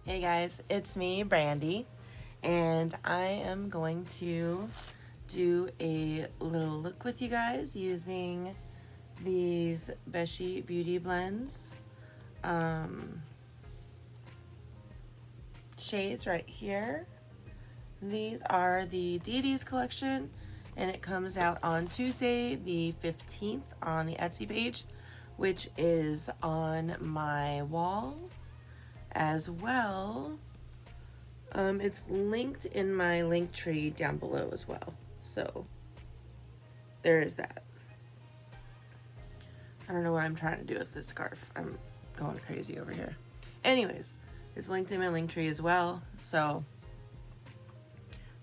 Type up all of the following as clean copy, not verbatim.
Hey guys, it's me, Brandy, and I am going to do a little look with you guys using these Beshi Beauty Blends shades right here. These are the Deities collection, and it comes out on Tuesday the 15th on the Etsy page, which is on my wall as well. It's linked in my link tree down below as well. So there is that. I don't know what I'm trying to do with this scarf. I'm going crazy over here. Anyways, it's linked in my link tree as well. So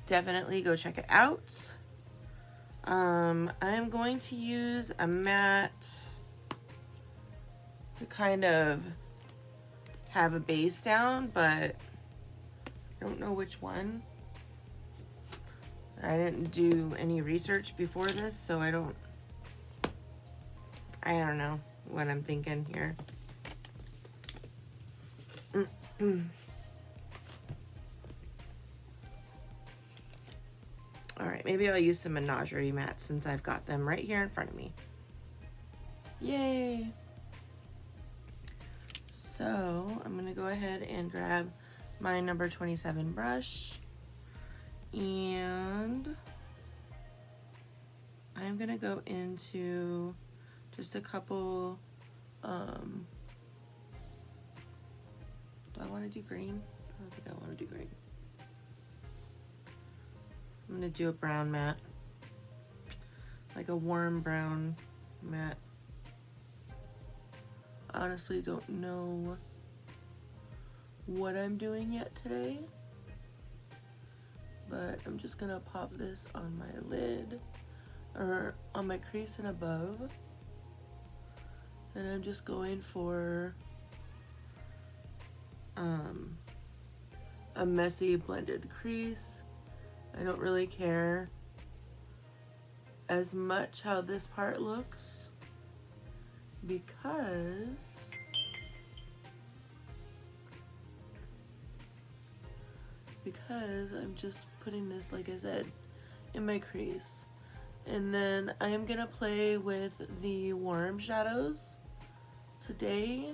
definitely go check it out. I'm going to use a matte to kind of have a base down, but I don't know which one. I didn't do any research before this, so I don't know what I'm thinking here. All right, maybe I'll use some Menagerie mats since I've got them right here in front of me. Yay! So I'm gonna go ahead and grab my number 27 brush, and I'm gonna go into just a couple, do I wanna do green? I don't think I wanna do green. I'm gonna do a brown matte, like a warm brown matte. Honestly don't know what I'm doing yet today, but I'm just gonna pop this on my lid, or on my crease and above, and I'm just going for a messy blended crease. I don't really care as much how this part looks because I'm just putting this, like I said, in my crease. And then I am gonna play with the warm shadows today.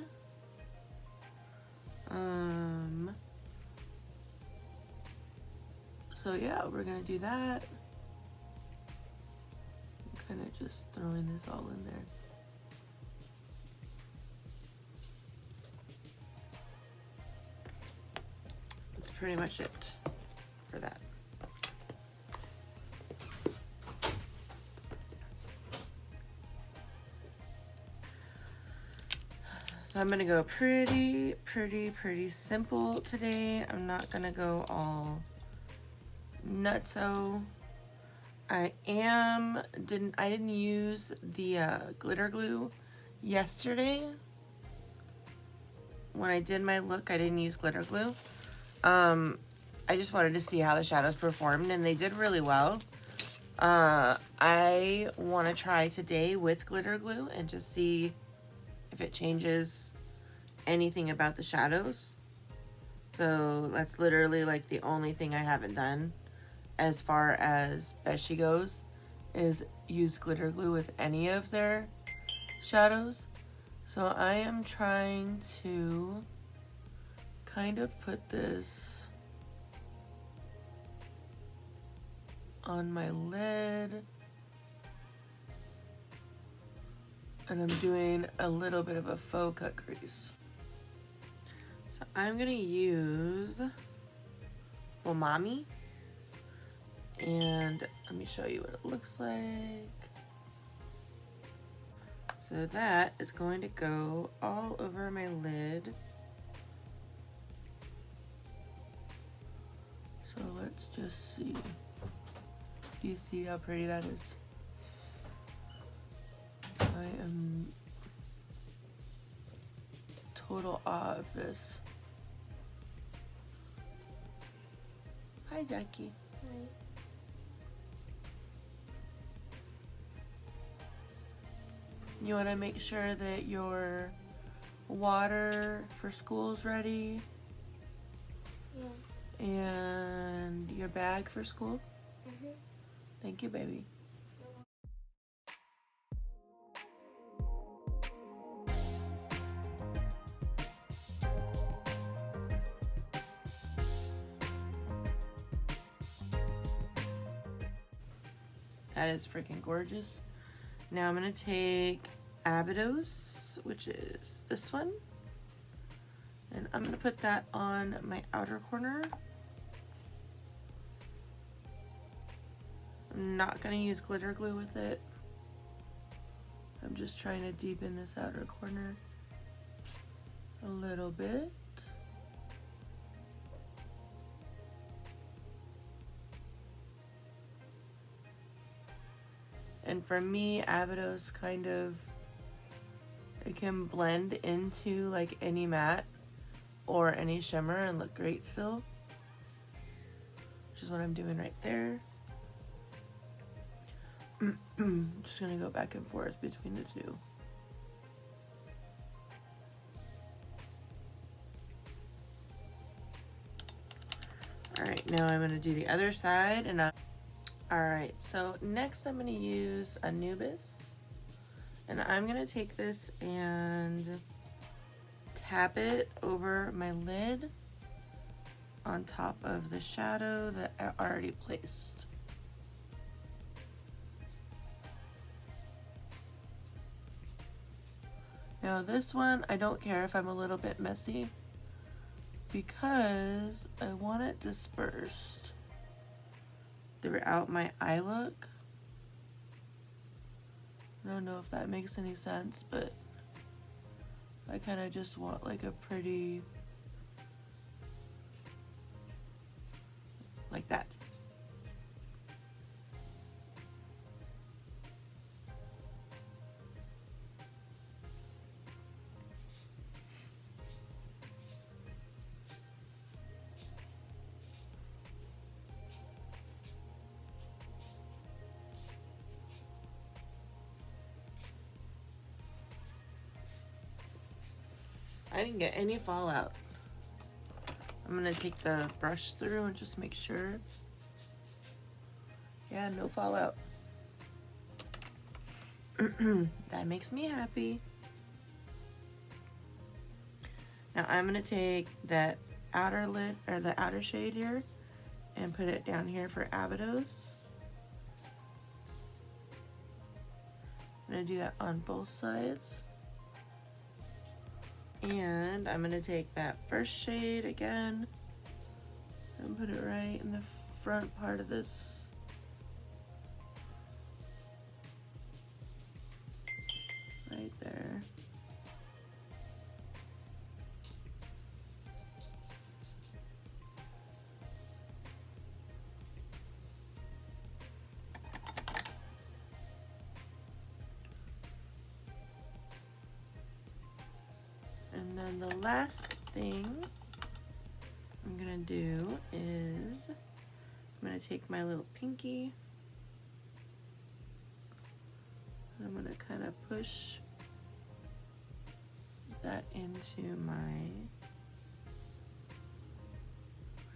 So yeah, we're gonna do that. I'm kind of just throwing this all in there. That's pretty much it for that. So I'm gonna go pretty simple today. I'm not gonna go all nutso. I didn't use the glitter glue yesterday. When I did my look, I didn't use glitter glue. I just wanted to see how the shadows performed, and they did really well. I want to try today with glitter glue and just see if it changes anything about the shadows. So that's literally like the only thing I haven't done as far as Beshi goes, is use glitter glue with any of their shadows. So I am trying to kind of put this on my lid, and I'm doing a little bit of a faux cut crease. So I'm gonna use Umami, and let me show you what it looks like. So that is going to go all over my lid. So let's just see. Do you see how pretty that is? I am total awe of this. Hi, Jackie. Hi. You want to make sure that your water for school's ready. Yeah. And your bag for school? Mm-hmm. Thank you, baby. That is freaking gorgeous. Now I'm gonna take Abydos, which is this one, and I'm gonna put that on my outer corner. I'm not gonna use glitter glue with it. I'm just trying to deepen this outer corner a little bit. And for me, Abydos kind of, it can blend into like any matte or any shimmer and look great still, which is what I'm doing right there. Just gonna go back and forth between the two. All right, now I'm gonna do the other side, and all right, so next I'm gonna use Anubis, and I'm gonna take this and tap it over my lid on top of the shadow that I already placed. Now this one, I don't care if I'm a little bit messy because I want it dispersed throughout my eye look. I don't know if that makes any sense, but I kind of just want like a pretty, like that. I didn't get any fallout. I'm gonna take the brush through and just make sure. Yeah, no fallout. That makes me happy. Now I'm gonna take that outer lid, or the outer shade here, and put it down here for Abydos. I'm gonna do that on both sides. And I'm gonna take that first shade again and put it right in the front part of this. Right there. And then the last thing I'm gonna do is I'm gonna take my little pinky and I'm gonna kind of push that into my,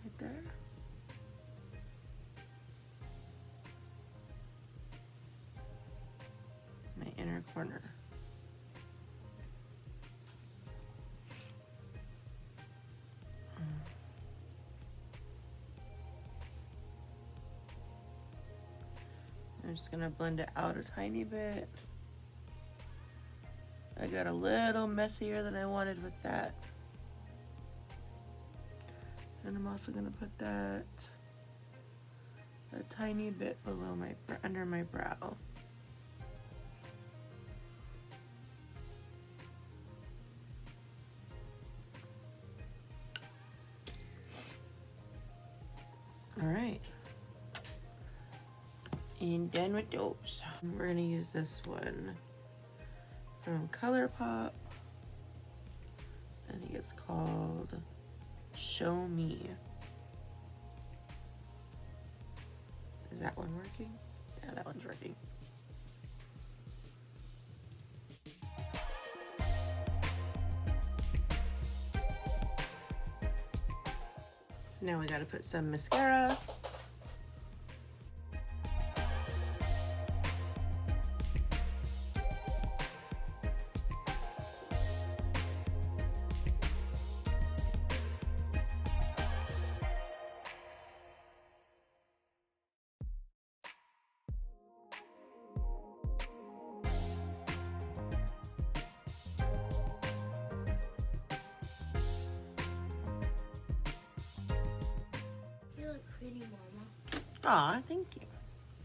right there. My inner corner. I'm just gonna blend it out a tiny bit. I got a little messier than I wanted with that. And I'm also gonna put that a tiny bit below my, under my brow. All right. And done with those. We're gonna use this one from ColourPop. I think it's called Show Me. Is that one working? Yeah, that one's working. Now we gotta put some mascara. Pretty mama. Aw, thank you.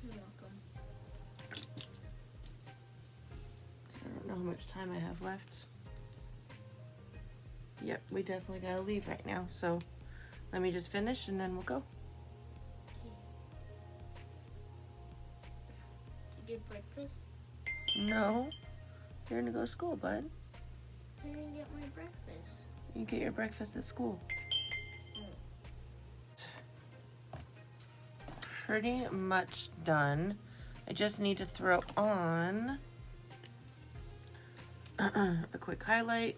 You're welcome. I don't know how much time I have left. Yep, we definitely gotta leave right now, so let me just finish and then we'll go. Did you get breakfast? No, you're gonna go to school, bud. I didn't get my breakfast. You get your breakfast at school. Pretty much done. I just need to throw on a quick highlight.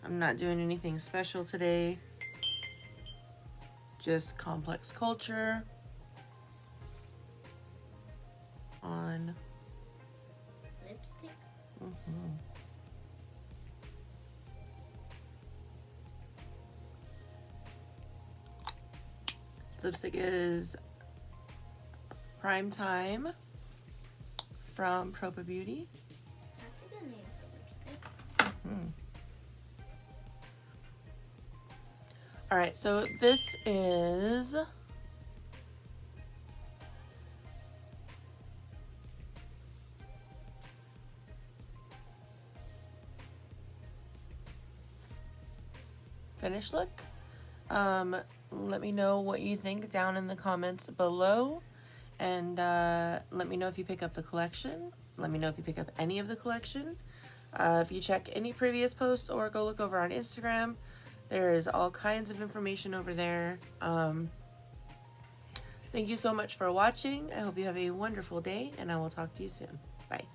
I'm not doing anything special today. Just complex culture on Lipstick? This lipstick is Prime Time from Propa Beauty. That's a good name for lipstick. All right, so this is finished look. Let me know what you think down in the comments below, and let me know if you pick up the collection. Let me know if you pick up any of the collection. If you check any previous posts or go look over on Instagram, there is all kinds of information over there. Thank you so much for watching. I hope you have a wonderful day, and I will talk to you soon. Bye.